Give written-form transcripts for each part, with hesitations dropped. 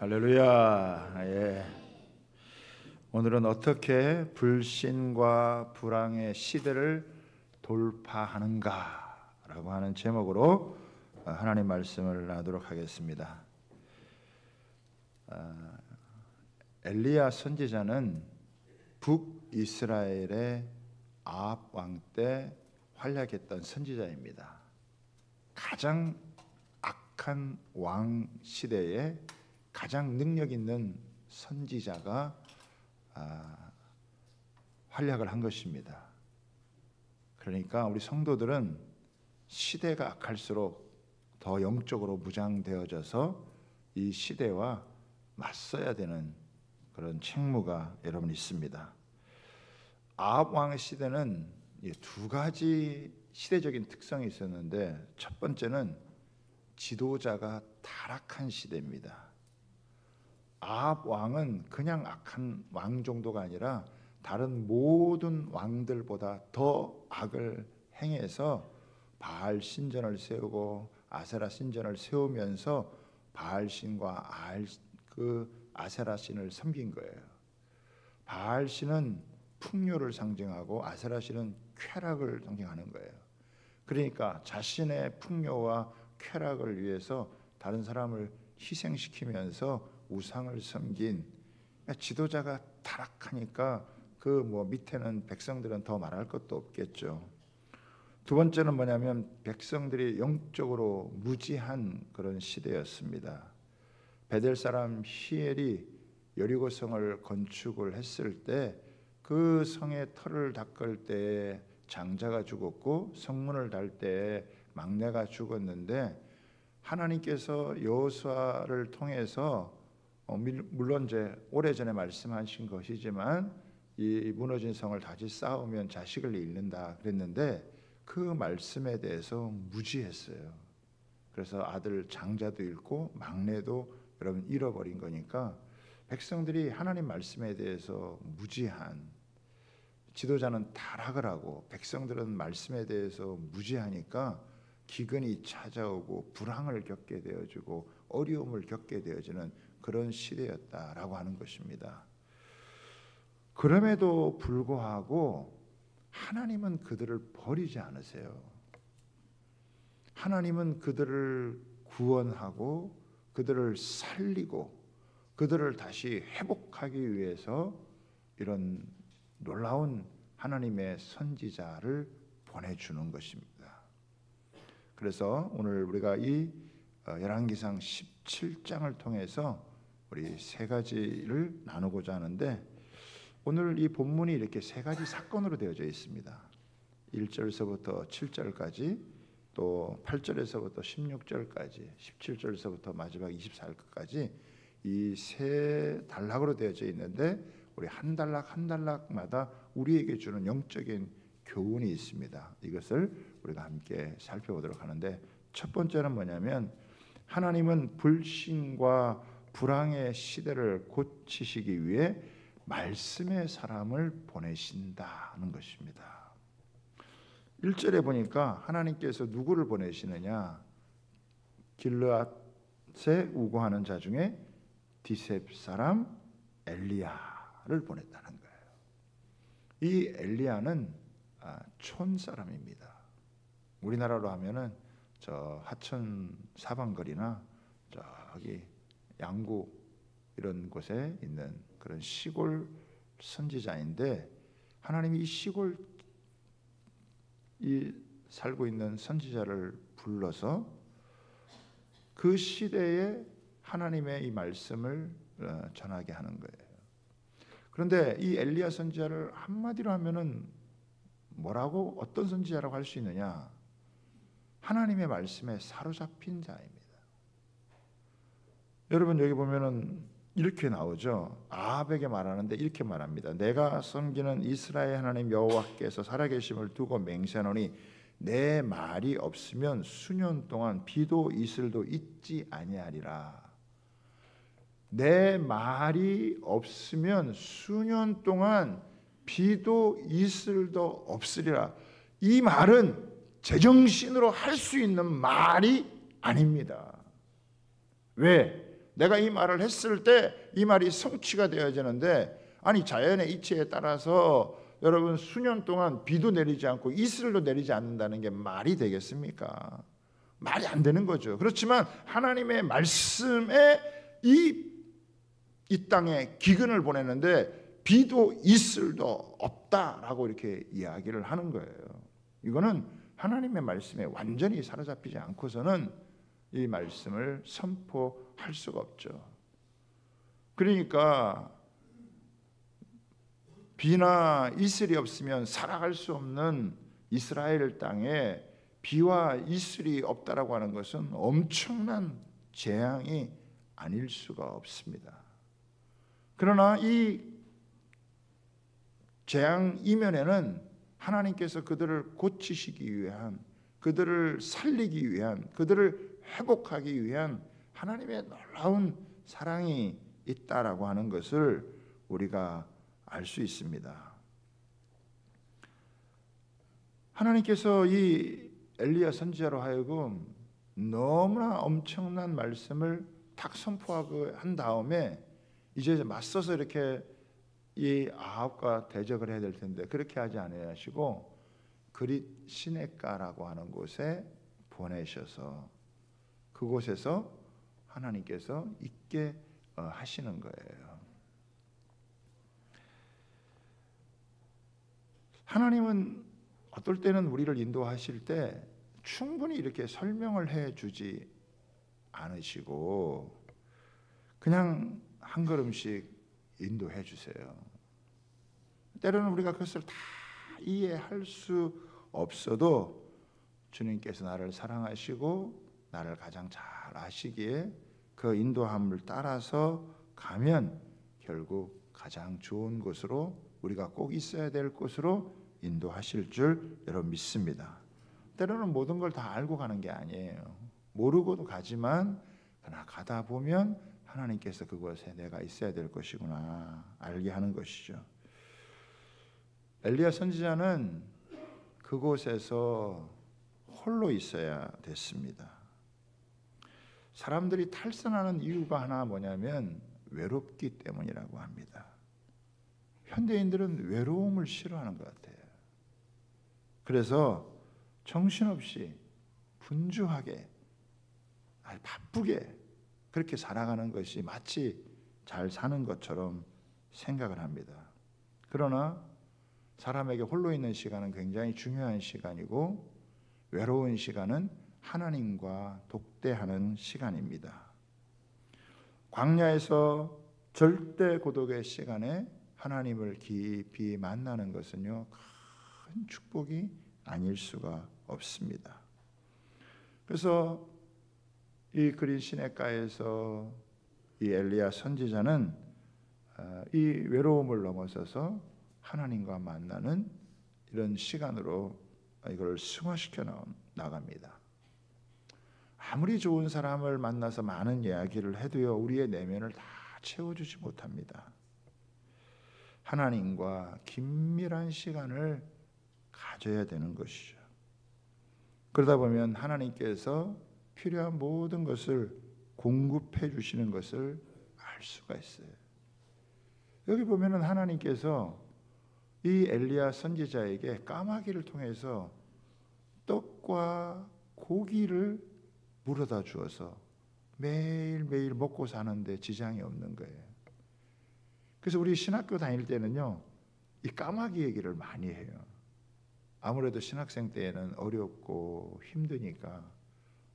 할렐루야. 예. 오늘은 어떻게 불신과 불황의 시대를 돌파하는가라고 하는 제목으로 하나님 말씀을 나누도록 하겠습니다. 엘리야 선지자는 북이스라엘의 아합 왕 때 활약했던 선지자입니다. 가장 악한 왕 시대에 가장 능력 있는 선지자가 활약을 한 것입니다. 그러니까 우리 성도들은 시대가 악할수록 더 영적으로 무장되어져서 이 시대와 맞서야 되는 그런 책무가 여러분 있습니다. 아합 왕의 시대는 두 가지 시대적인 특성이 있었는데, 첫 번째는 지도자가 타락한 시대입니다. 아합 왕은 그냥 악한 왕 정도가 아니라 다른 모든 왕들보다 더 악을 행해서 바알 신전을 세우고 아세라 신전을 세우면서 바알 신과 아세라 신을 섬긴 거예요. 바알 신은 풍요를 상징하고 아세라 신은 쾌락을 상징하는 거예요. 그러니까 자신의 풍요와 쾌락을 위해서 다른 사람을 희생시키면서 우상을 섬긴, 지도자가 타락하니까 밑에는 백성들은 더 말할 것도 없겠죠. 두 번째는 뭐냐면 백성들이 영적으로 무지한 그런 시대였습니다. 베델 사람 히엘이 여리고성을 건축을 했을 때 그 성의 터를 닦을 때에 장자가 죽었고 성문을 달 때에 막내가 죽었는데, 하나님께서 여호수아를 통해서 물론 이제 오래전에 말씀하신 것이지만 이 무너진 성을 다시 쌓으면 자식을 잃는다 그랬는데 그 말씀에 대해서 무지했어요. 그래서 아들 장자도 잃고 막내도 여러분 잃어버린 거니까 백성들이 하나님 말씀에 대해서 무지한, 지도자는 타락을 하고 백성들은 말씀에 대해서 무지하니까 기근이 찾아오고 불황을 겪게 되어지고 어려움을 겪게 되어지는 그런 시대였다라고 하는 것입니다. 그럼에도 불구하고 하나님은 그들을 버리지 않으세요. 하나님은 그들을 구원하고 그들을 살리고 그들을 다시 회복하기 위해서 이런 놀라운 하나님의 선지자를 보내주는 것입니다. 그래서 오늘 우리가 이 열왕기상 17장을 통해서 우리 세 가지를 나누고자 하는데, 오늘 이 본문이 이렇게 세 가지 사건으로 되어져 있습니다. 1절에서부터 7절까지, 또 8절에서부터 16절까지, 17절에서부터 마지막 24절까지 이 세 단락으로 되어져 있는데, 우리 한 단락 한 단락마다 우리에게 주는 영적인 교훈이 있습니다. 이것을 우리가 함께 살펴보도록 하는데, 첫 번째는 뭐냐면 하나님은 불신과 불황의 시대를 고치시기 위해 말씀의 사람을 보내신다는 것입니다. 1절에 보니까 하나님께서 누구를 보내시느냐, 길르앗에 우고하는 자 중에 디셉 사람 엘리야를 보냈다는 거예요. 이 엘리야는 촌 사람입니다. 우리나라로 하면은 저 하천 사방거리나 저기 양구 이런 곳에 있는 그런 시골 선지자인데, 하나님이 이 시골 살고 있는 선지자를 불러서 그 시대에 하나님의 이 말씀을 전하게 하는 거예요. 그런데 이 엘리야 선지자를 한마디로 하면은 뭐라고, 어떤 선지자라고 할 수 있느냐? 하나님의 말씀에 사로잡힌 자입니다. 여러분 여기 보면은 이렇게 나오죠. 아합에게 말하는데 이렇게 말합니다. 내가 섬기는 이스라엘 하나님 여호와께서 살아계심을 두고 맹세하노니 내 말이 없으면 수년 동안 비도 이슬도 있지 아니하리라. 내 말이 없으면 수년 동안 비도 이슬도 없으리라. 이 말은 제정신으로 할 수 있는 말이 아닙니다. 왜? 내가 이 말을 했을 때 이 말이 성취가 되어지는데, 아니 자연의 이치에 따라서 여러분 수년 동안 비도 내리지 않고 이슬도 내리지 않는다는 게 말이 되겠습니까? 말이 안 되는 거죠. 그렇지만 하나님의 말씀에 이 땅에 기근을 보내는데 비도 이슬도 없다라고 이렇게 이야기를 하는 거예요. 이거는 하나님의 말씀에 완전히 사로잡히지 않고서는 이 말씀을 선포할 수가 없죠. 그러니까 비나 이슬이 없으면 살아갈 수 없는 이스라엘 땅에 비와 이슬이 없다라고 하는 것은 엄청난 재앙이 아닐 수가 없습니다. 그러나 이 재앙 이면에는 하나님께서 그들을 고치시기 위한, 그들을 살리기 위한, 그들을 회복하기 위한 하나님의 놀라운 사랑이 있다라고 하는 것을 우리가 알 수 있습니다. 하나님께서 이 엘리야 선지자로 하여금 너무나 엄청난 말씀을 탁 선포하고 한 다음에 이제 맞서서 이렇게 이 아합과 대적을 해야 될 텐데 그렇게 하지 아니하시고 그릿 시내가라고 하는 곳에 보내셔서 그곳에서 하나님께서 있게 하시는 거예요. 하나님은 어떨 때는 우리를 인도하실 때 충분히 이렇게 설명을 해주지 않으시고 그냥 한 걸음씩 인도해 주세요. 때로는 우리가 그것을 다 이해할 수 없어도 주님께서 나를 사랑하시고 나를 가장 잘 아시기에 그 인도함을 따라서 가면 결국 가장 좋은 곳으로, 우리가 꼭 있어야 될 곳으로 인도하실 줄 여러분 믿습니다. 때로는 모든 걸 다 알고 가는 게 아니에요. 모르고도 가지만 그러나 가다 보면 하나님께서 그곳에 내가 있어야 될 것이구나 알게 하는 것이죠. 엘리야 선지자는 그곳에서 홀로 있어야 됐습니다. 사람들이 탈선하는 이유가 하나 뭐냐면 외롭기 때문이라고 합니다. 현대인들은 외로움을 싫어하는 것 같아요. 그래서 정신없이 분주하게 바쁘게 그렇게 살아가는 것이 마치 잘 사는 것처럼 생각을 합니다. 그러나 사람에게 홀로 있는 시간은 굉장히 중요한 시간이고 외로운 시간은 하나님과 독대하는 시간입니다. 광야에서 절대 고독의 시간에 하나님을 깊이 만나는 것은요, 큰 축복이 아닐 수가 없습니다. 그래서 이 그릿 시내가에서 이 엘리야 선지자는 이 외로움을 넘어서서 하나님과 만나는 이런 시간으로 이걸 승화시켜 나갑니다. 아무리 좋은 사람을 만나서 많은 이야기를 해도요, 우리의 내면을 다 채워주지 못합니다. 하나님과 긴밀한 시간을 가져야 되는 것이죠. 그러다 보면 하나님께서 필요한 모든 것을 공급해 주시는 것을 알 수가 있어요. 여기 보면은 하나님께서 이 엘리야 선지자에게 까마귀를 통해서 떡과 고기를 물어다 주어서 매일매일 먹고 사는데 지장이 없는 거예요. 그래서 우리 신학교 다닐 때는요, 이 까마귀 얘기를 많이 해요. 아무래도 신학생 때에는 어렵고 힘드니까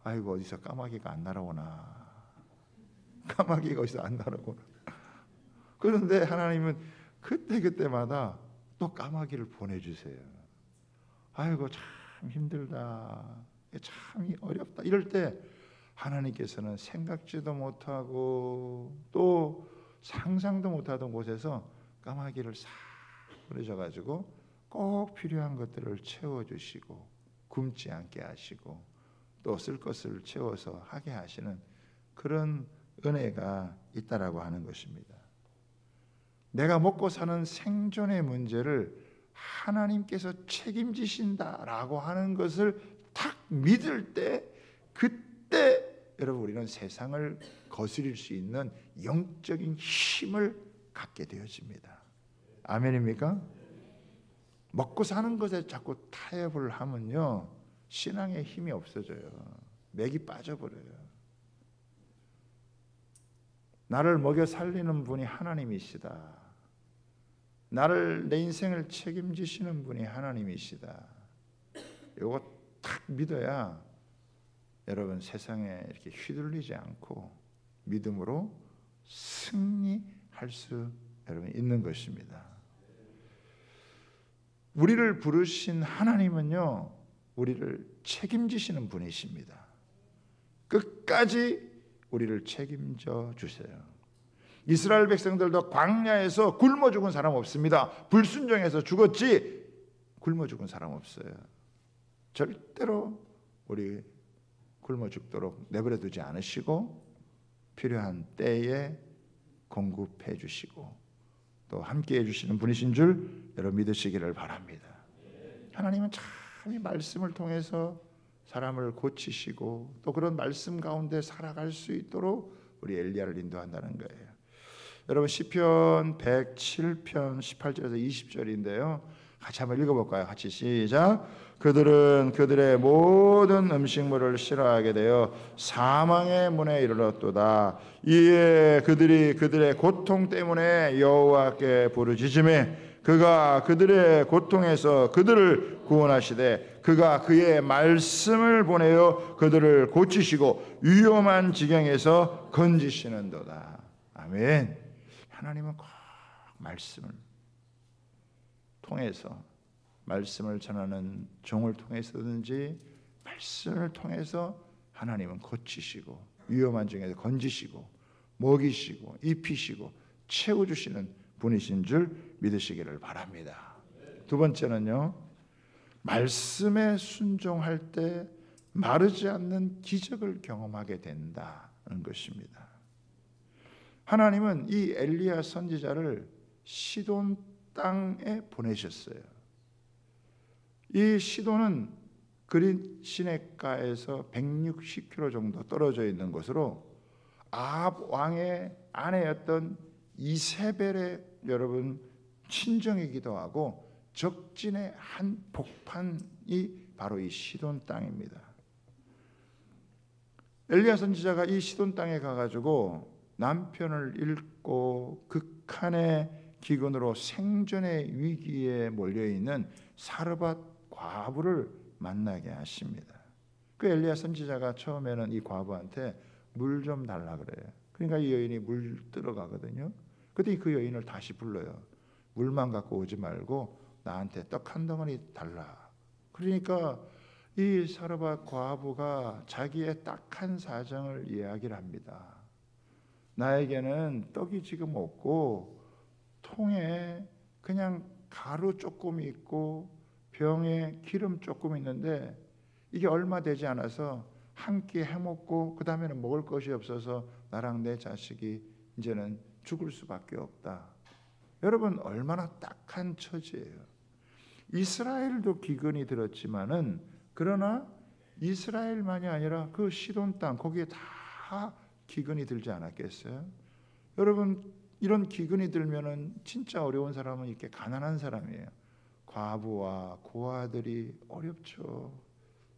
아이고 어디서 까마귀가 안 날아오나, 까마귀가 어디서 안 날아오나. 그런데 하나님은 그때마다 또 까마귀를 보내주세요. 아이고 참 힘들다, 참 어렵다, 이럴 때 하나님께서는 생각지도 못하고 또 상상도 못하던 곳에서 까마귀를 싹 보내셔가지고 꼭 필요한 것들을 채워주시고 굶지 않게 하시고 또 쓸 것을 채워서 하게 하시는 그런 은혜가 있다라고 하는 것입니다. 내가 먹고 사는 생존의 문제를 하나님께서 책임지신다라고 하는 것을 딱 믿을 때, 그때 여러분 우리는 세상을 거스릴 수 있는 영적인 힘을 갖게 되어집니다. 아멘입니까? 먹고 사는 것에 자꾸 타협을 하면요, 신앙의 힘이 없어져요. 맥이 빠져버려요. 나를 먹여 살리는 분이 하나님이시다. 나를, 내 인생을 책임지시는 분이 하나님이시다. 이거 딱 믿어야 여러분 세상에 이렇게 휘둘리지 않고 믿음으로 승리할 수 여러분 있는 것입니다. 우리를 부르신 하나님은요, 우리를 책임지시는 분이십니다. 끝까지 우리를 책임져 주세요. 이스라엘 백성들도 광야에서 굶어 죽은 사람 없습니다. 불순종해서 죽었지 굶어 죽은 사람 없어요. 절대로 우리 굶어 죽도록 내버려 두지 않으시고 필요한 때에 공급해 주시고 또 함께해 주시는 분이신 줄 여러분 믿으시기를 바랍니다. 하나님은 참 이 말씀을 통해서 사람을 고치시고 또 그런 말씀 가운데 살아갈 수 있도록 우리 엘리야를 인도한다는 거예요. 여러분 시편 107편 18절에서 20절인데요. 같이 한번 읽어볼까요? 같이 시작. 그들은 그들의 모든 음식물을 싫어하게 되어 사망의 문에 이르렀도다. 이에 그들이 그들의 고통 때문에 여호와께 부르짖으매 그가 그들의 고통에서 그들을 구원하시되 그가 그의 말씀을 보내어 그들을 고치시고 위험한 지경에서 건지시는도다. 아멘. 하나님은 꼭 말씀을 통해서, 말씀을 전하는 종을 통해서든지 말씀을 통해서 하나님은 고치시고 위험한 지경에서 건지시고 먹이시고 입히시고 채워주시는 분이신 줄 믿으시기를 바랍니다. 두 번째는요, 말씀에 순종할 때 마르지 않는 기적을 경험하게 된다는 것입니다. 하나님은 이 엘리야 선지자를 시돈 땅에 보내셨어요. 이 시돈은 그린 시내가에서 160km 정도 떨어져 있는 곳으로 아합 왕의 아내였던 이세벨의 여러분 친정이기도 하고 적진의 한 복판이 바로 이 시돈 땅입니다. 엘리야 선지자가 이 시돈 땅에 가가지고 남편을 잃고 극한의 기근으로 생존의 위기에 몰려있는 사르밧 과부를 만나게 하십니다. 그 엘리야 선지자가 처음에는 이 과부한테 물 좀 달라 그래요. 그러니까 이 여인이 물 들어가거든요. 그때 그 여인을 다시 불러요. 물만 갖고 오지 말고 나한테 떡 한 덩어리 달라. 그러니까 이 사르밧 과부가 자기의 딱한 사정을 이야기를 합니다. 나에게는 떡이 지금 없고 통에 그냥 가루 조금 있고 병에 기름 조금 있는데 이게 얼마 되지 않아서 한 끼 해먹고 그 다음에는 먹을 것이 없어서 나랑 내 자식이 이제는 죽을 수밖에 없다. 여러분 얼마나 딱한 처지예요. 이스라엘도 기근이 들었지만은 그러나 이스라엘만이 아니라 그 시돈 땅 거기에 다 기근이 들지 않았겠어요? 여러분 이런 기근이 들면은 진짜 어려운 사람은 이렇게 가난한 사람이에요. 과부와 고아들이 어렵죠.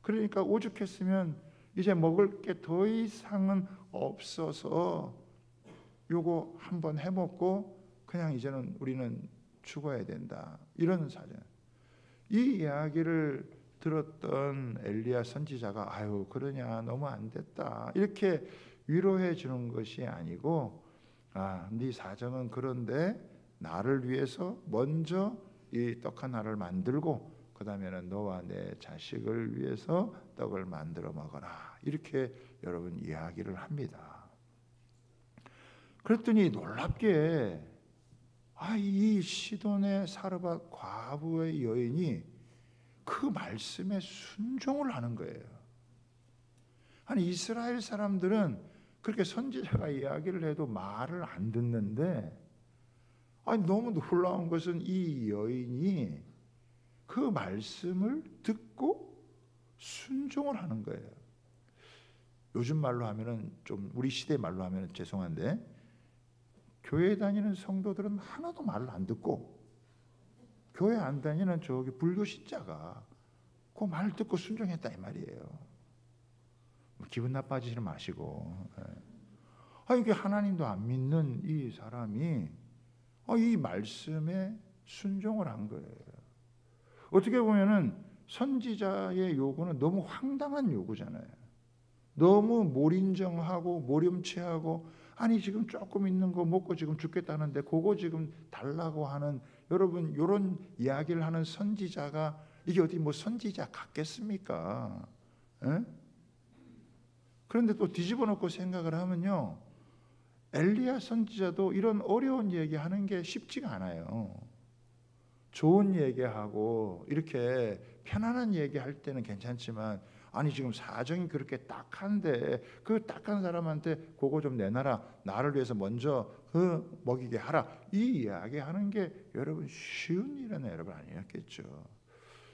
그러니까 오죽했으면 이제 먹을 게 더 이상은 없어서 요거 한번 해먹고 그냥 이제는 우리는 죽어야 된다. 이런 사정. 이 이야기를 들었던 엘리야 선지자가 아유 그러냐 너무 안 됐다. 이렇게 위로해 주는 것이 아니고 네 사정은 그런데 나를 위해서 먼저 이 떡 하나를 만들고 그 다음에는 너와 내 자식을 위해서 떡을 만들어 먹어라. 이렇게 여러분 이야기를 합니다. 그랬더니 놀랍게 이 시돈의 사르밧 과부의 여인이 그 말씀에 순종을 하는 거예요. 아니 이스라엘 사람들은 그렇게 선지자가 이야기를 해도 말을 안 듣는데 너무 놀라운 것은 이 여인이 그 말씀을 듣고 순종을 하는 거예요. 요즘 말로 하면은 좀 우리 시대 말로 하면은 죄송한데 교회 다니는 성도들은 하나도 말을 안 듣고 교회 안 다니는 저기 불교 신자가 그 말 듣고 순종했다 이 말이에요. 기분 나빠지지 마시고. 이게 하나님도 안 믿는 이 사람이 이 말씀에 순종을 한 거예요. 어떻게 보면은 선지자의 요구는 너무 황당한 요구잖아요. 너무 몰인정하고 모렴치하고 아니 지금 조금 있는 거 먹고 지금 죽겠다는데 그거 지금 달라고 하는 여러분 이런 이야기를 하는 선지자가 이게 어디 뭐 선지자 같겠습니까? 에? 그런데 또 뒤집어 놓고 생각을 하면요, 엘리야 선지자도 이런 어려운 얘기하는 게 쉽지가 않아요. 좋은 얘기하고 이렇게 편안한 얘기할 때는 괜찮지만 아니 지금 사정이 그렇게 딱한데 그 딱한 사람한테 그거 좀 내놔라, 나를 위해서 먼저 먹이게 하라, 이 이야기하는 게 여러분 쉬운 일은 여러분 아니었겠죠.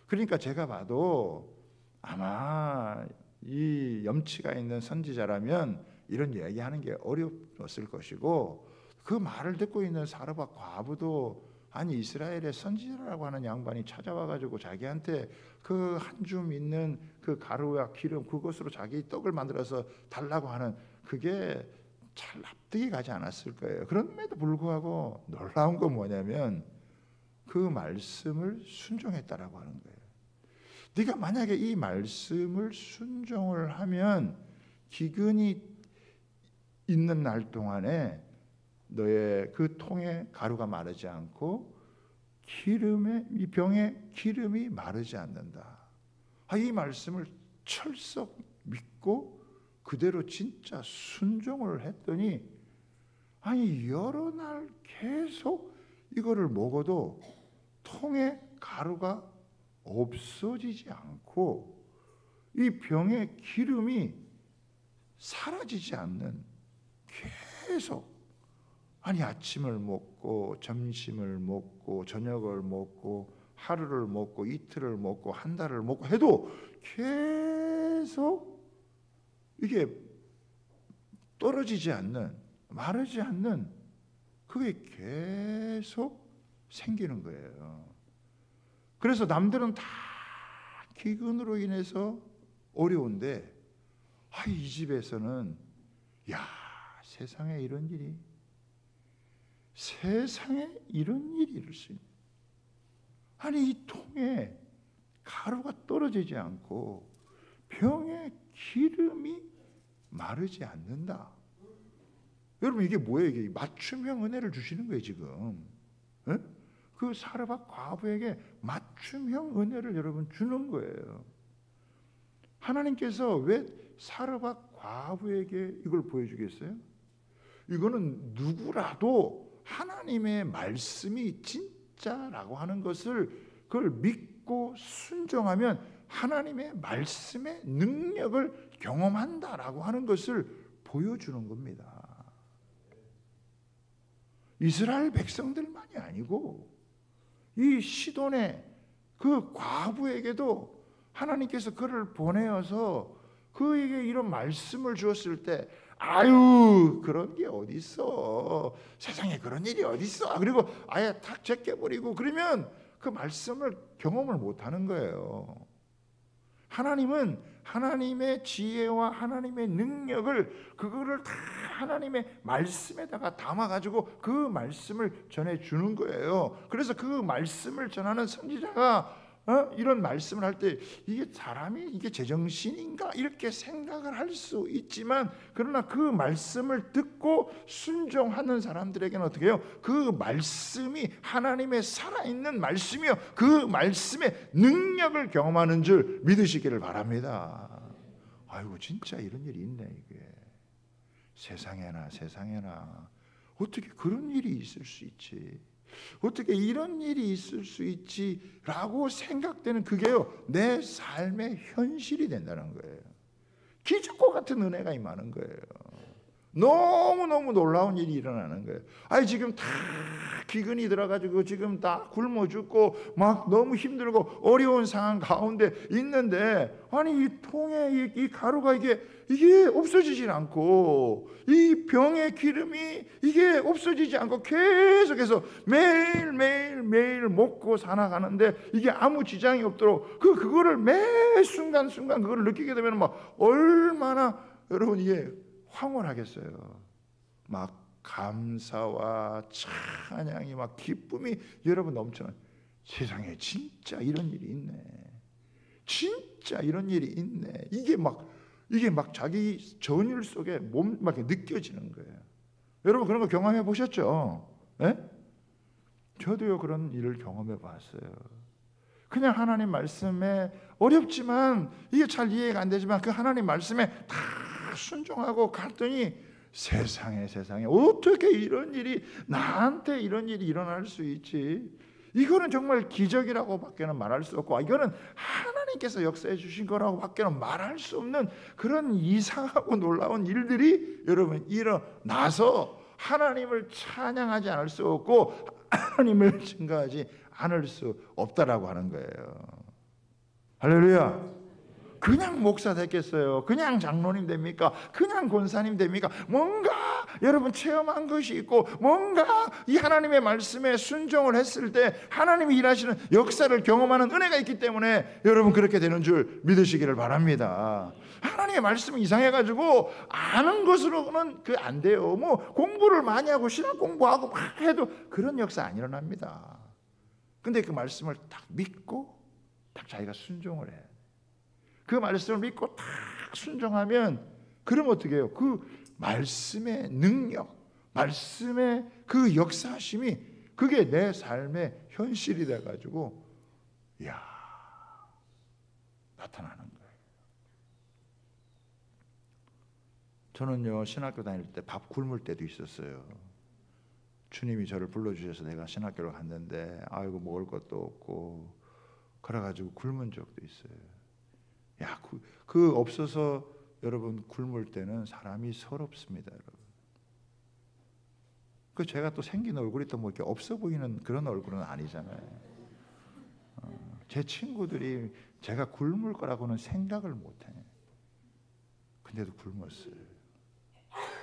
그러니까 제가 봐도 아마 이 염치가 있는 선지자라면 이런 얘기하는 게 어려웠을 것이고 그 말을 듣고 있는 사르밧 과부도 아니 이스라엘의 선지자라고 하는 양반이 찾아와가지고 자기한테 그 한 줌 있는 그 가루와 기름 그것으로 자기 떡을 만들어서 달라고 하는 그게 잘 납득이 가지 않았을 거예요. 그럼에도 불구하고 놀라운 건 뭐냐면 그 말씀을 순종했다라고 하는 거예요. 네가 만약에 이 말씀을 순종을 하면 기근이 있는 날 동안에 너의 그 통에 가루가 마르지 않고 이 병에 기름이 마르지 않는다. 이 말씀을 철썩 믿고 그대로 진짜 순종을 했더니 아니 여러 날 계속 이거를 먹어도 통에 가루가 없어지지 않고 이 병의 기름이 사라지지 않는, 계속 아니 아침을 먹고 점심을 먹고 저녁을 먹고 하루를 먹고 이틀을 먹고 한 달을 먹고 해도 계속 이게 떨어지지 않는, 마르지 않는 그게 계속 생기는 거예요. 그래서 남들은 다 기근으로 인해서 어려운데 이 집에서는 세상에 이런 일이 있을 수 있는, 아니 이 통에 가루가 떨어지지 않고 병에 기름이 마르지 않는다. 여러분 이게 뭐예요? 이게 맞춤형 은혜를 주시는 거예요 지금. 에? 그 사르밧 과부에게 맞춤형 은혜를 여러분 주는 거예요. 하나님께서 왜 사르밧 과부에게 이걸 보여주겠어요? 이거는 누구라도 하나님의 말씀이 진짜라고 하는 것을 그걸 믿고 순종하면 하나님의 말씀의 능력을 경험한다라고 하는 것을 보여주는 겁니다. 이스라엘 백성들만이 아니고 이 시돈의 그 과부에게도 하나님께서 그를 보내어서 그에게 이런 말씀을 주었을 때 아유 그런 게 어디 있어, 세상에 그런 일이 어디 있어, 그리고 아예 탁 제껴버리고 그러면 그 말씀을 경험을 못하는 거예요. 하나님은 하나님의 지혜와 하나님의 능력을 그거를 다 하나님의 말씀에다가 담아가지고 그 말씀을 전해주는 거예요. 그래서 그 말씀을 전하는 선지자가 이런 말씀을 할 때 이게 사람이 이게 제정신인가 이렇게 생각을 할 수 있지만 그러나 그 말씀을 듣고 순종하는 사람들에게는 어떻게 해요? 그 말씀이 하나님의 살아있는 말씀이요 그 말씀의 능력을 경험하는 줄 믿으시기를 바랍니다. 아이고 진짜 이런 일이 있네. 이게 세상에나 어떻게 그런 일이 있을 수 있지, 어떻게 이런 일이 있을 수 있지라고 생각되는 그게요 내 삶의 현실이 된다는 거예요. 기적과 같은 은혜가 임하는 거예요. 너무너무 놀라운 일이 일어나는 거예요. 아니 지금 다 기근이 들어가지고 지금 다 굶어 죽고 막 너무 힘들고 어려운 상황 가운데 있는데, 아니 이 통에 이 가루가 이게 없어지질 않고, 이 병의 기름이 이게 없어지지 않고 계속해서 매일 먹고 살아가는데 이게 아무 지장이 없도록 그거를 매 순간순간 그걸 느끼게 되면 막 얼마나 여러분 이게 황홀하겠어요. 막 감사와 찬양이 막 기쁨이 여러분 넘쳐나요. 세상에 진짜 이런 일이 있네. 진짜 이런 일이 있네. 이게 막 자기 전율 속에 막 느껴지는 거예요. 여러분 그런 거 경험해 보셨죠? 네? 저도요 그런 일을 경험해 봤어요. 그냥 하나님 말씀에 어렵지만 이게 잘 이해가 안 되지만 그 하나님 말씀에 다 순종하고 갔더니 세상에 어떻게 이런 일이 나한테 이런 일이 일어날 수 있지? 이거는 정말 기적이라고 밖에는 말할 수 없고, 이거는 하나님께서 역사해 주신 거라고 밖에는 말할 수 없는 그런 이상하고 놀라운 일들이 여러분 일어나서 하나님을 찬양하지 않을 수 없고 하나님을 증거하지 않을 수 없다라고 하는 거예요. 할렐루야. 그냥 목사 됐겠어요? 그냥 장로님 됩니까? 그냥 권사님 됩니까? 뭔가 여러분 체험한 것이 있고, 뭔가 이 하나님의 말씀에 순종을 했을 때 하나님이 일하시는 역사를 경험하는 은혜가 있기 때문에 여러분 그렇게 되는 줄 믿으시기를 바랍니다. 하나님의 말씀이 이상해가지고 아는 것으로는 안 돼요. 뭐 공부를 많이 하고 신학 공부하고 막 해도 그런 역사 안 일어납니다. 근데 그 말씀을 딱 믿고 딱 자기가 순종을 해요. 그 말씀을 믿고 딱 순종하면, 그럼 어떻게 해요? 그 말씀의 능력, 말씀의 그 역사하심이 그게 내 삶의 현실이 돼가지고 나타나는 거예요. 저는요 신학교 다닐 때 밥 굶을 때도 있었어요. 주님이 저를 불러주셔서 내가 신학교를 갔는데 아이고 먹을 것도 없고 그래가지고 굶은 적도 있어요. 그 없어서 여러분 굶을 때는 사람이 서럽습니다, 여러분. 제가 또 생긴 얼굴이 또 뭐 이렇게 없어 보이는 그런 얼굴은 아니잖아요. 제 친구들이 제가 굶을 거라고는 생각을 못해요. 근데도 굶었어요.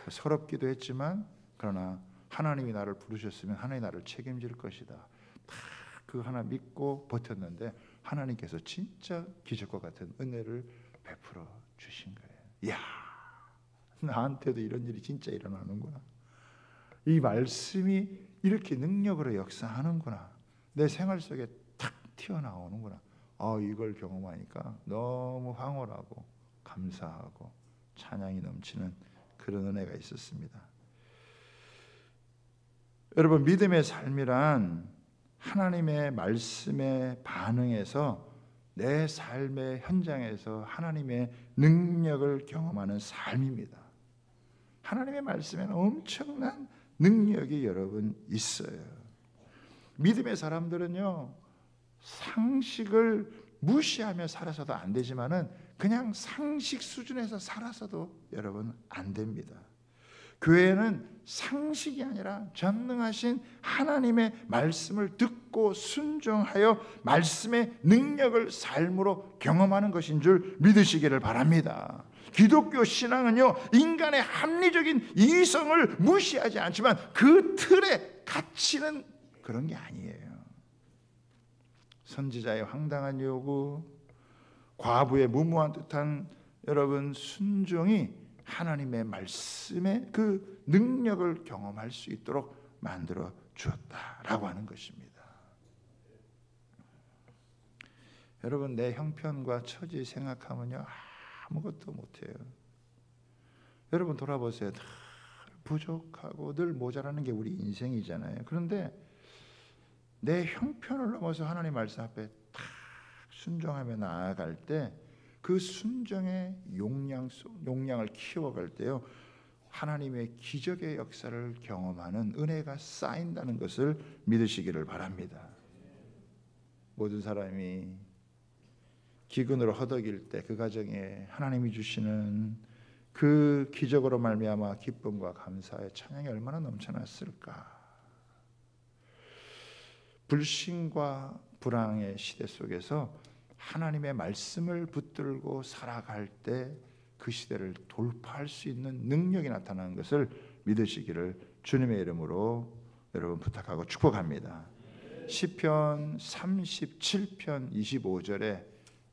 서럽기도 했지만 그러나 하나님이 나를 부르셨으면 하나님이 나를 책임질 것이다. 그 하나 믿고 버텼는데 하나님께서 진짜 기적과 같은 은혜를 베풀어 주신 거예요. 이야, 나한테도 이런 일이 진짜 일어나는구나. 이 말씀이 이렇게 능력으로 역사하는구나. 내 생활 속에 탁 튀어나오는구나. 이걸 경험하니까 너무 황홀하고 감사하고 찬양이 넘치는 그런 은혜가 있었습니다. 여러분 믿음의 삶이란 하나님의 말씀에 반응해서 내 삶의 현장에서 하나님의 능력을 경험하는 삶입니다. 하나님의 말씀에는 엄청난 능력이 여러분 있어요. 믿음의 사람들은요 상식을 무시하며 살아서도 안 되지만은 그냥 상식 수준에서 살아서도 여러분 안 됩니다. 교회는 상식이 아니라 전능하신 하나님의 말씀을 듣고 순종하여 말씀의 능력을 삶으로 경험하는 것인 줄 믿으시기를 바랍니다. 기독교 신앙은요 인간의 합리적인 이성을 무시하지 않지만 그 틀에 갇히는 그런 게 아니에요. 선지자의 황당한 요구, 과부의 무모한 듯한 여러분 순종이 하나님의 말씀의 그 능력을 경험할 수 있도록 만들어 주었다라고 하는 것입니다. 여러분 내 형편과 처지 생각하면요 아무것도 못해요. 여러분 돌아보세요. 늘 부족하고 늘 모자라는 게 우리 인생이잖아요. 그런데 내 형편을 넘어서 하나님 말씀 앞에 딱 순종하며 나아갈 때 그 순종의 용량을 키워갈 때요 하나님의 기적의 역사를 경험하는 은혜가 쌓인다는 것을 믿으시기를 바랍니다. 모든 사람이 기근으로 허덕일 때 그 가정에 하나님이 주시는 그 기적으로 말미암아 기쁨과 감사의 찬양이 얼마나 넘쳐났을까. 불신과 불황의 시대 속에서 하나님의 말씀을 붙들고 살아갈 때 그 시대를 돌파할 수 있는 능력이 나타나는 것을 믿으시기를 주님의 이름으로 여러분 부탁하고 축복합니다. 시편 37편 25절에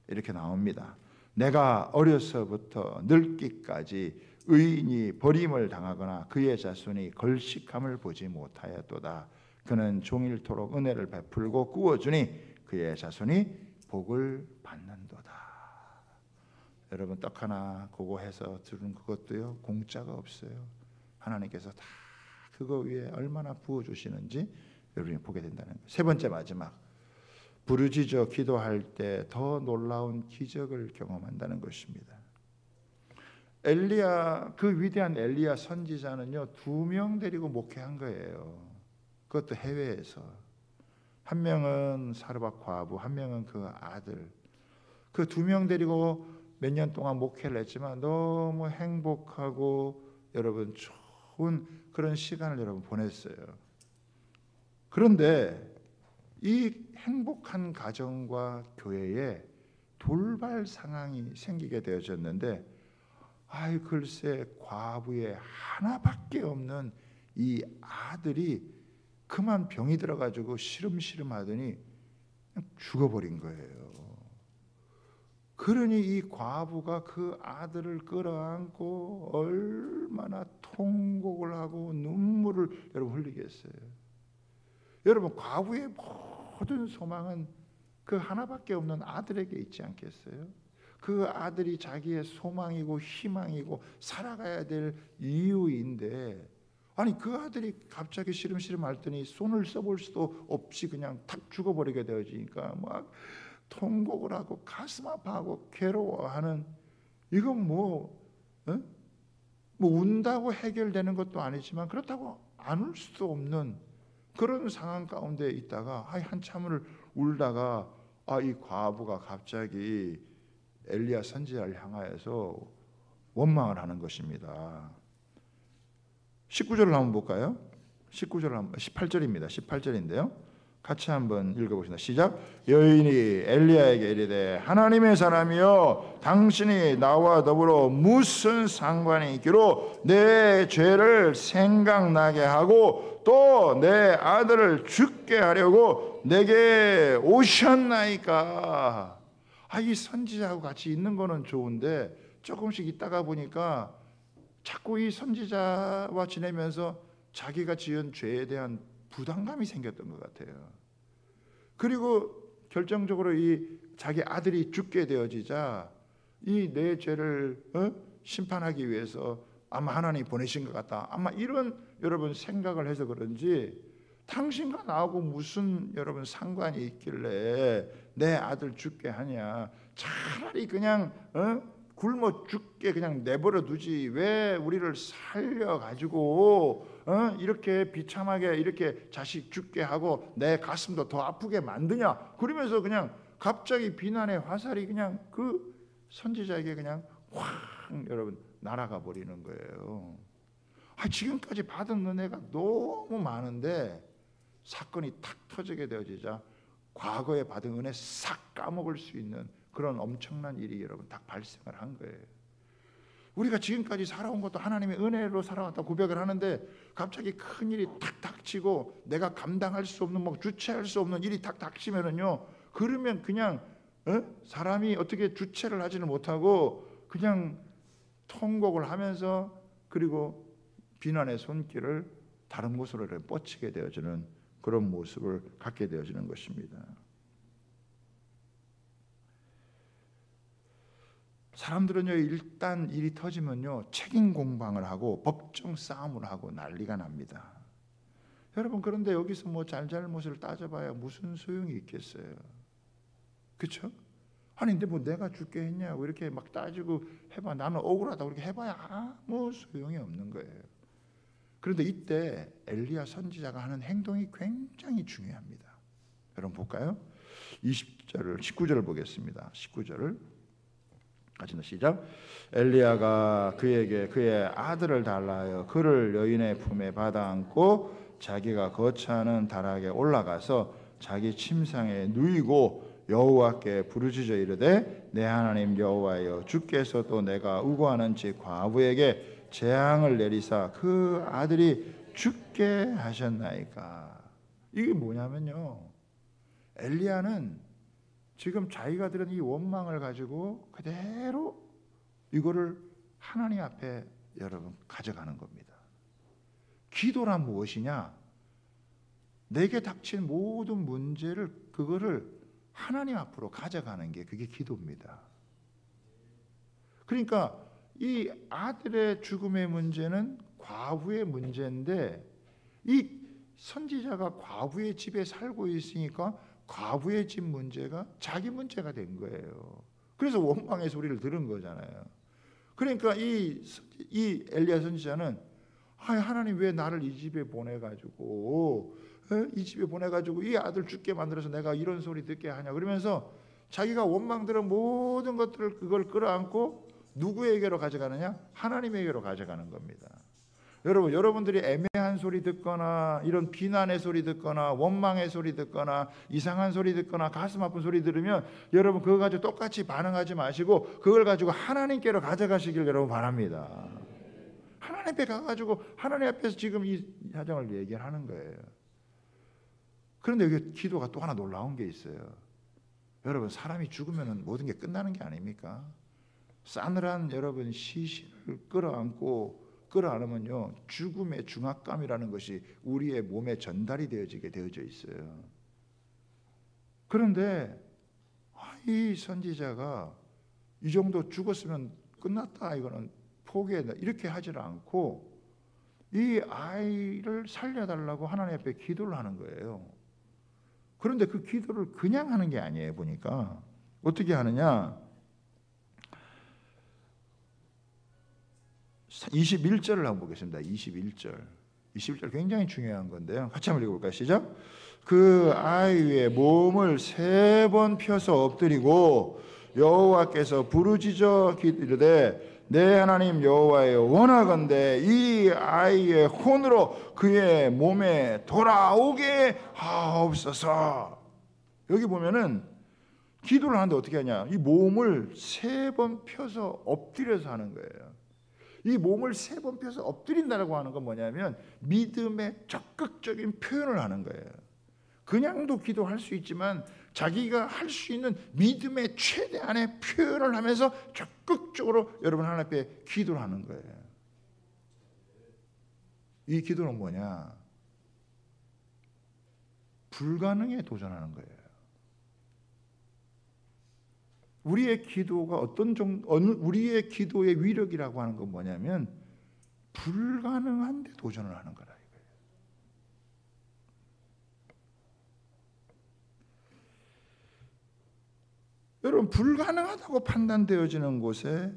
이렇게 나옵니다. 내가 어려서부터 늙기까지 의인이 버림을 당하거나 그의 자손이 걸식함을 보지 못하였도다. 그는 종일토록 은혜를 베풀고 구워주니 그의 자손이 복을 받는도다. 여러분 떡 하나 그거 해서 들은 그것도요 공짜가 없어요. 하나님께서 다 그거 위에 얼마나 부어주시는지 여러분이 보게 된다는 거예요. 세 번째 마지막, 부르짖어 기도할 때 더 놀라운 기적을 경험한다는 것입니다. 엘리야, 그 위대한 엘리야 선지자는요 2명 데리고 목회한 거예요. 그것도 해외에서. 한 명은 사르밧 과부, 한 명은 그 아들. 그 2명 데리고 몇 년 동안 목회를 했지만 너무 행복하고 여러분 좋은 그런 시간을 여러분 보냈어요. 그런데 이 행복한 가정과 교회에 돌발 상황이 생기게 되어졌는데, 아이 글쎄 과부의 하나밖에 없는 이 아들이 그만 병이 들어가지고 시름시름 하더니 그냥 죽어버린 거예요. 그러니 이 과부가 그 아들을 끌어안고 얼마나 통곡을 하고 눈물을 여러분 흘리겠어요. 여러분 과부의 모든 소망은 그 하나밖에 없는 아들에게 있지 않겠어요? 그 아들이 자기의 소망이고 희망이고 살아가야 될 이유인데, 아니 그 아들이 갑자기 시름시름 할 더니 손을 써볼 수도 없이 그냥 탁 죽어버리게 되어지니까 막 통곡을 하고 가슴 아파하고 괴로워하는, 이건 뭐 운다고 해결되는 것도 아니지만 그렇다고 안 울 수도 없는 그런 상황 가운데 있다가 한참을 울다가 이 과부가 갑자기 엘리야 선지자를 향하여서 원망을 하는 것입니다. 19절을 한번 볼까요? 18절입니다. 18절인데요. 같이 한번 읽어보시다. 시작. 여인이 엘리야에게 이르되 하나님의 사람이여 당신이 나와 더불어 무슨 상관이 있기로 내 죄를 생각나게 하고 또 내 아들을 죽게 하려고 내게 오셨나이까. 이 선지자하고 같이 있는 거는 좋은데 조금씩 있다가 보니까 자꾸 이 선지자와 지내면서 자기가 지은 죄에 대한 부담감이 생겼던 것 같아요. 그리고 결정적으로 이 자기 아들이 죽게 되어지자 이 내 죄를 심판하기 위해서 아마 하나님이 보내신 것 같다. 아마 이런 여러분 생각을 해서 그런지 당신과 나하고 무슨 여러분 상관이 있길래 내 아들 죽게 하냐. 차라리 그냥 굶어 죽게 그냥 내버려 두지 왜 우리를 살려가지고 이렇게 비참하게 이렇게 자식 죽게 하고 내 가슴도 더 아프게 만드냐. 그러면서 그냥 갑자기 비난의 화살이 그냥 그 선지자에게 그냥 확 여러분 날아가 버리는 거예요. 지금까지 받은 은혜가 너무 많은데 사건이 탁 터지게 되어지자 과거에 받은 은혜 싹 까먹을 수 있는 그런 엄청난 일이 여러분 딱 발생을 한 거예요. 우리가 지금까지 살아온 것도 하나님의 은혜로 살아왔다 고백을 하는데 갑자기 큰 일이 탁 닥치고 내가 감당할 수 없는 주체할 수 없는 일이 탁 닥치면은요, 그러면 그냥 사람이 어떻게 주체를 하지는 못하고 그냥 통곡을 하면서 그리고 비난의 손길을 다른 곳으로 뻗치게 되어지는 그런 모습을 갖게 되어지는 것입니다. 사람들은요 일단 일이 터지면요 책임 공방을 하고 법정 싸움을 하고 난리가 납니다. 여러분 그런데 여기서 잘잘못을 따져봐야 무슨 소용이 있겠어요? 그렇죠? 아니 근데 내가 죽게 했냐고 이렇게 막 따지고 해봐. 나는 억울하다고 이렇게 해봐야 아무 소용이 없는 거예요. 그런데 이때 엘리야 선지자가 하는 행동이 굉장히 중요합니다. 여러분 볼까요? 19절을 보겠습니다. 19절을 같이 시작. 엘리야가 그에게 그의 아들을 달라 하여 그를 여인의 품에 받아 안고 자기가 거처하는 다락에 올라가서 자기 침상에 누이고 여호와께 부르짖어 이르되 내 하나님 여호와여 주께서 또 내가 우고하는 지 과부에게 재앙을 내리사 그 아들이 죽게 하셨나이까. 이게 뭐냐면요, 엘리야는 지금 자기가 들은 이 원망을 가지고 그대로 이거를 하나님 앞에 여러분 가져가는 겁니다. 기도란 무엇이냐? 내게 닥친 모든 문제를 그거를 하나님 앞으로 가져가는 게 그게 기도입니다. 그러니까 이 아들의 죽음의 문제는 과부의 문제인데 이 선지자가 과부의 집에 살고 있으니까 과부의 집 문제가 자기 문제가 된 거예요. 그래서 원망의 소리를 들은 거잖아요. 그러니까 이 엘리야 선지자는 하나님 왜 나를 이 집에 보내가지고 이 집에 보내가지고 이 아들 죽게 만들어서 내가 이런 소리 듣게 하냐 그러면서 자기가 원망들은 모든 것들을 그걸 끌어안고 누구에게로 가져가느냐? 하나님에게로 가져가는 겁니다. 여러분, 여러분들이 애매한 소리 듣거나 이런 비난의 소리 듣거나 원망의 소리 듣거나 이상한 소리 듣거나 가슴 아픈 소리 들으면 여러분 그거 가지고 똑같이 반응하지 마시고 그걸 가지고 하나님께로 가져가시길 여러분 바랍니다. 하나님 앞에 가가지고 하나님 앞에서 지금 이 사정을 얘기하는 거예요. 그런데 여기 기도가 또 하나 놀라운 게 있어요. 여러분, 사람이 죽으면 모든 게 끝나는 게 아닙니까? 싸늘한 여러분 시신을 끌어안으면요 죽음의 중압감이라는 것이 우리의 몸에 전달이 되어져 있어요. 그런데 이 선지자가 이 정도 죽었으면 끝났다, 이거는 포기했다, 이렇게 하질 않고 이 아이를 살려달라고 하나님 앞에 기도를 하는 거예요. 그런데 그 기도를 그냥 하는 게 아니에요. 보니까 어떻게 하느냐, 21절을 한번 보겠습니다. 21절 굉장히 중요한 건데요. 같이 한번 읽어볼까요? 시작. 그 아이의 몸을 3번 펴서 엎드리고 여호와께서 부르짖어 이르되 내 하나님 여호와여 원하건대 이 아이의 혼으로 그의 몸에 돌아오게 하옵소서. 여기 보면은 기도를 하는데 어떻게 하냐, 이 몸을 3번 펴서 엎드려서 하는 거예요. 이 몸을 3번 펴서 엎드린다라고 하는 건 뭐냐면 믿음의 적극적인 표현을 하는 거예요. 그냥도 기도할 수 있지만 자기가 할 수 있는 믿음의 최대한의 표현을 하면서 적극적으로 여러분 하나님 앞에 기도를 하는 거예요. 이 기도는 뭐냐? 불가능에 도전하는 거예요. 우리의 기도가 우리의 기도의 위력이라고 하는 건 뭐냐면 불가능한데 도전을 하는 거라 이거예요. 여러분, 불가능하다고 판단되어지는 곳에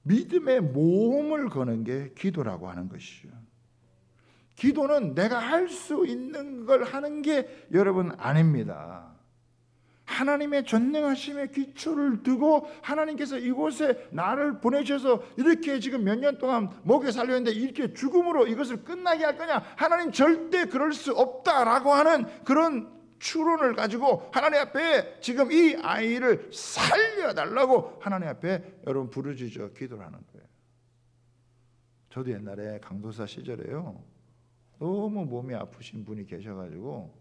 믿음의 모험을 거는 게 기도라고 하는 것이죠. 기도는 내가 할 수 있는 걸 하는 게 여러분 아닙니다. 하나님의 전능하심의 기초를 두고 하나님께서 이곳에 나를 보내셔서 이렇게 지금 몇 년 동안 먹여 살렸는데 이렇게 죽음으로 이것을 끝나게 할 거냐? 하나님 절대 그럴 수 없다라고 하는 그런 추론을 가지고 하나님 앞에 지금 이 아이를 살려달라고 하나님 앞에 여러분 부르짖어 기도를 하는 거예요. 저도 옛날에 강도사 시절에요, 너무 몸이 아프신 분이 계셔가지고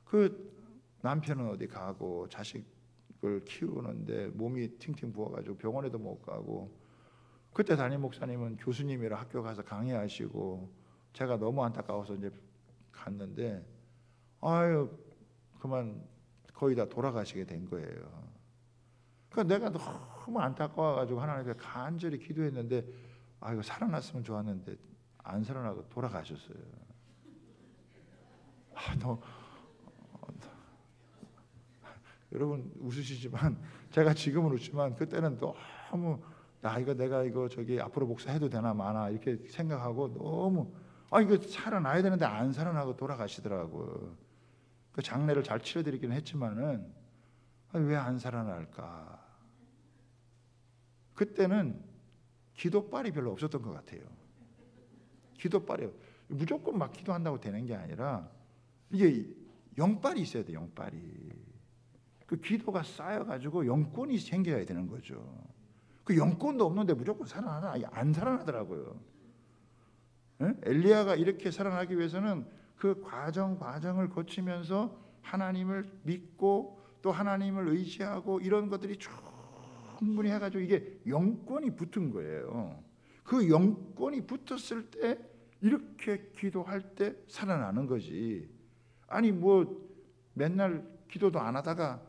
그 남편은 어디 가고 자식을 키우는데 몸이 팅팅 부어가지고 병원에도 못 가고, 그때 담임 목사님은 교수님이라 학교 가서 강의하시고 제가 너무 안타까워서 이제 갔는데 아유 그만 거의 다 돌아가시게 된 거예요. 그러니까 내가 너무 안타까워가지고 하나님께 간절히 기도했는데 아이고 살아났으면 좋았는데 안 살아나고 돌아가셨어요. 여러분 웃으시지만 제가 지금은 웃지만 그때는 너무 내가 이거 저기 앞으로 목사해도 되나 마나 이렇게 생각하고 너무 이거 살아나야 되는데 안 살아나고 돌아가시더라고요. 그 장례를 잘 치러드리긴 했지만은 왜 안 살아날까? 그때는 기도빨이 별로 없었던 것 같아요. 기도빨이 무조건 막 기도한다고 되는 게 아니라 이게 영빨이 있어야 돼. 영빨이. 그 기도가 쌓여가지고 영권이 생겨야 되는 거죠. 그 영권도 없는데 무조건 살아나나? 안 살아나더라고요. 엘리야가 이렇게 살아나기 위해서는 그 과정을 거치면서 하나님을 믿고 또 하나님을 의지하고 이런 것들이 충분히 해가지고 이게 영권이 붙은 거예요. 그 영권이 붙었을 때 이렇게 기도할 때 살아나는 거지. 아니 뭐 맨날 기도도 안 하다가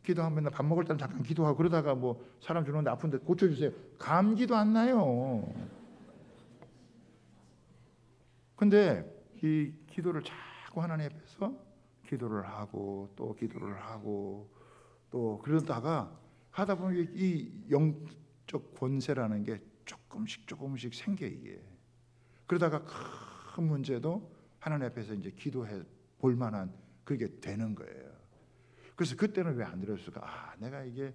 기도하면 맨날 밥 먹을 때는 잠깐 기도하고 그러다가 뭐 사람 주는데 아픈데 고쳐주세요. 감기도 안 나요. 근데 이 기도를 자꾸 하나님 앞에서 기도를 하고 또 기도를 하고 또 그러다가 하다 보면 이 영적 권세라는 게 조금씩 생겨 이게. 그러다가 큰 문제도 하나님 앞에서 이제 기도해 볼 만한 그게 되는 거예요. 그래서 그때는 왜 안 들었을까? 내가 이게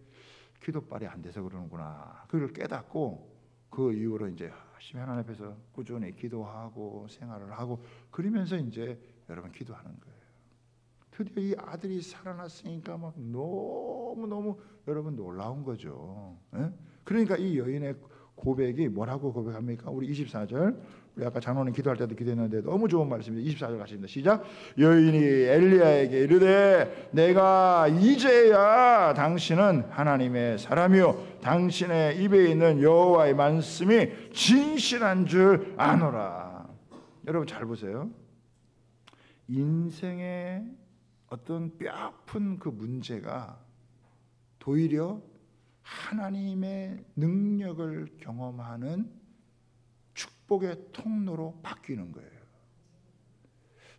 기도빨이 안 돼서 그러는구나. 그걸 깨닫고 그 이후로 이제 열심히 하나님 앞에서 꾸준히 기도하고 생활을 하고 그러면서 이제 여러분 기도하는 거예요. 드디어 이 아들이 살아났으니까 막 너무 여러분 놀라운 거죠. 그러니까 이 여인의 고백이 뭐라고 고백합니까? 우리 24절 우리 아까 장로님 기도할 때도 기도했는데 너무 좋은 말씀입니다. 24절 가십니다. 시작. 여인이 엘리야에게 이르되 내가 이제야 당신은 하나님의 사람이요 당신의 입에 있는 여호와의 말씀이 진실한 줄 아노라. 여러분 잘 보세요. 인생의 어떤 뼈아픈 그 문제가 도리어 하나님의 능력을 경험하는 축복의 통로로 바뀌는 거예요.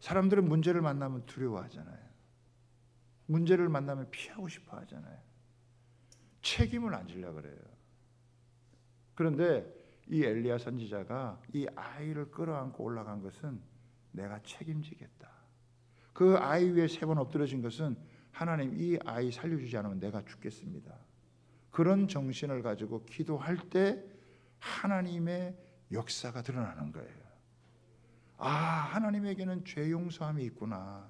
사람들은 문제를 만나면 두려워하잖아요. 문제를 만나면 피하고 싶어 하잖아요. 책임을 안 지려고 그래요. 그런데 이 엘리야 선지자가 이 아이를 끌어안고 올라간 것은 내가 책임지겠다. 그 아이 위에 3번 엎드려진 것은 하나님 이 아이 살려주지 않으면 내가 죽겠습니다. 그런 정신을 가지고 기도할 때 하나님의 역사가 드러나는 거예요. 하나님에게는 죄 용서함이 있구나.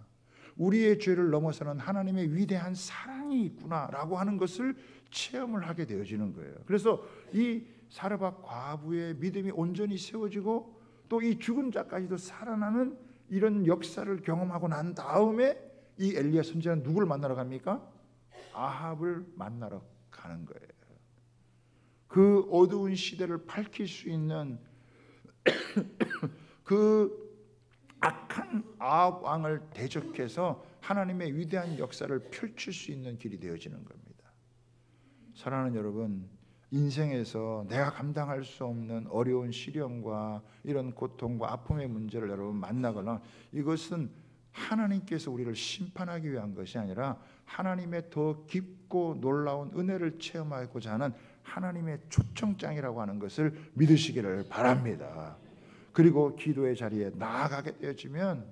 우리의 죄를 넘어서는 하나님의 위대한 사랑이 있구나라고 하는 것을 체험을 하게 되어지는 거예요. 그래서 이 사르밧 과부의 믿음이 온전히 세워지고 또 이 죽은 자까지도 살아나는 이런 역사를 경험하고 난 다음에 이 엘리야 선지자는 누구를 만나러 갑니까? 아합을 만나러 가는 거예요. 그 어두운 시대를 밝힐 수 있는 그 악한 아합 왕을 대적해서 하나님의 위대한 역사를 펼칠 수 있는 길이 되어지는 겁니다. 사랑하는 여러분, 인생에서 내가 감당할 수 없는 어려운 시련과 이런 고통과 아픔의 문제를 여러분 만나거나 이것은 하나님께서 우리를 심판하기 위한 것이 아니라 하나님의 더 깊고 놀라운 은혜를 체험하고자 하는 하나님의 초청장이라고 하는 것을 믿으시기를 바랍니다. 그리고 기도의 자리에 나아가게 되어지면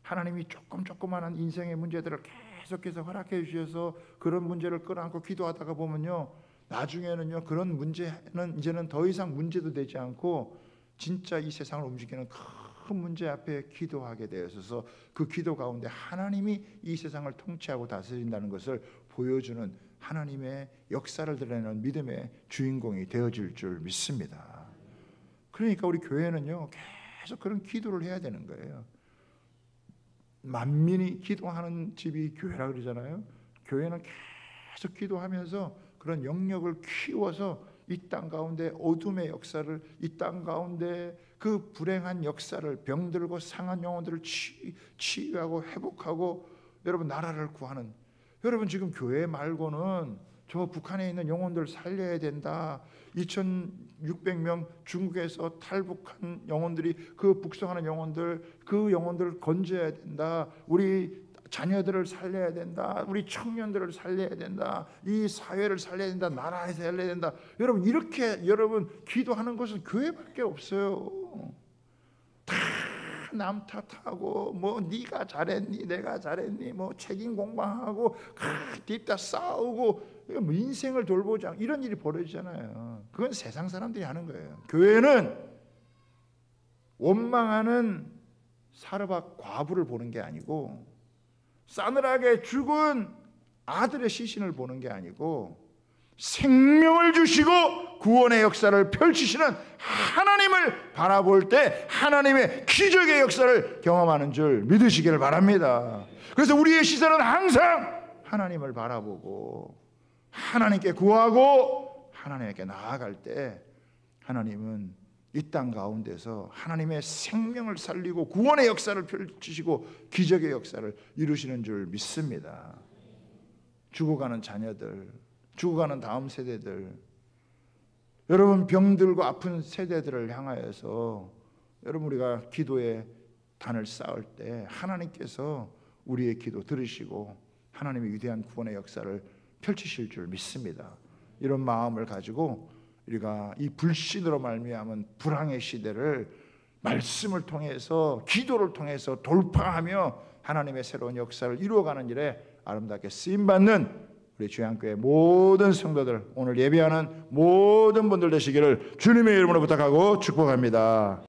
하나님이 조그마한 인생의 문제들을 계속해서 허락해 주셔서 그런 문제를 끌어안고 기도하다가 보면요, 나중에는요 그런 문제는 이제는 더 이상 문제도 되지 않고 진짜 이 세상을 움직이는 큰 문제 앞에 기도하게 되어서 그 기도 가운데 하나님이 이 세상을 통치하고 다스린다는 것을 보여주는 하나님의 역사를 드러내는 믿음의 주인공이 되어질 줄 믿습니다. 그러니까 우리 교회는요 계속 그런 기도를 해야 되는 거예요. 만민이 기도하는 집이 교회라 그러잖아요. 교회는 계속 기도하면서 그런 영역을 키워서 이 땅 가운데 어둠의 역사를, 이 땅 가운데 그 불행한 역사를, 병들고 상한 영혼들을 치유하고 회복하고 여러분 나라를 구하는, 여러분 지금 교회 말고는 저 북한에 있는 영혼들 살려야 된다. 2,600명 중국에서 탈북한 영혼들이, 그 북송하는 영혼들, 그 영혼들을 건져야 된다. 우리 자녀들을 살려야 된다. 우리 청년들을 살려야 된다. 이 사회를 살려야 된다. 나라에서 살려야 된다. 여러분 이렇게 여러분 기도하는 것은 교회밖에 없어요. 다 남 탓하고 뭐 네가 잘했니 내가 잘했니 뭐 책임 공방하고 딥다 싸우고 뭐 인생을 돌보자 이런 일이 벌어지잖아요. 그건 세상 사람들이 하는 거예요. 교회는 원망하는 사르밧 과부를 보는 게 아니고 싸늘하게 죽은 아들의 시신을 보는 게 아니고 생명을 주시고 구원의 역사를 펼치시는 하나님을 바라볼 때 하나님의 기적의 역사를 경험하는 줄 믿으시기를 바랍니다. 그래서 우리의 시선은 항상 하나님을 바라보고 하나님께 구하고 하나님께 나아갈 때 하나님은 이 땅 가운데서 하나님의 생명을 살리고 구원의 역사를 펼치시고 기적의 역사를 이루시는 줄 믿습니다. 죽어가는 자녀들, 죽어가는 다음 세대들, 여러분 병들고 아픈 세대들을 향하여서 여러분 우리가 기도의 단을 쌓을 때 하나님께서 우리의 기도 들으시고 하나님의 위대한 구원의 역사를 펼치실 줄 믿습니다. 이런 마음을 가지고 우리가 이 불신으로 말미암은 불황의 시대를 말씀을 통해서 기도를 통해서 돌파하며 하나님의 새로운 역사를 이루어가는 일에 아름답게 쓰임받는 우리 주양교회 모든 성도들, 오늘 예배하는 모든 분들 되시기를 주님의 이름으로 부탁하고 축복합니다.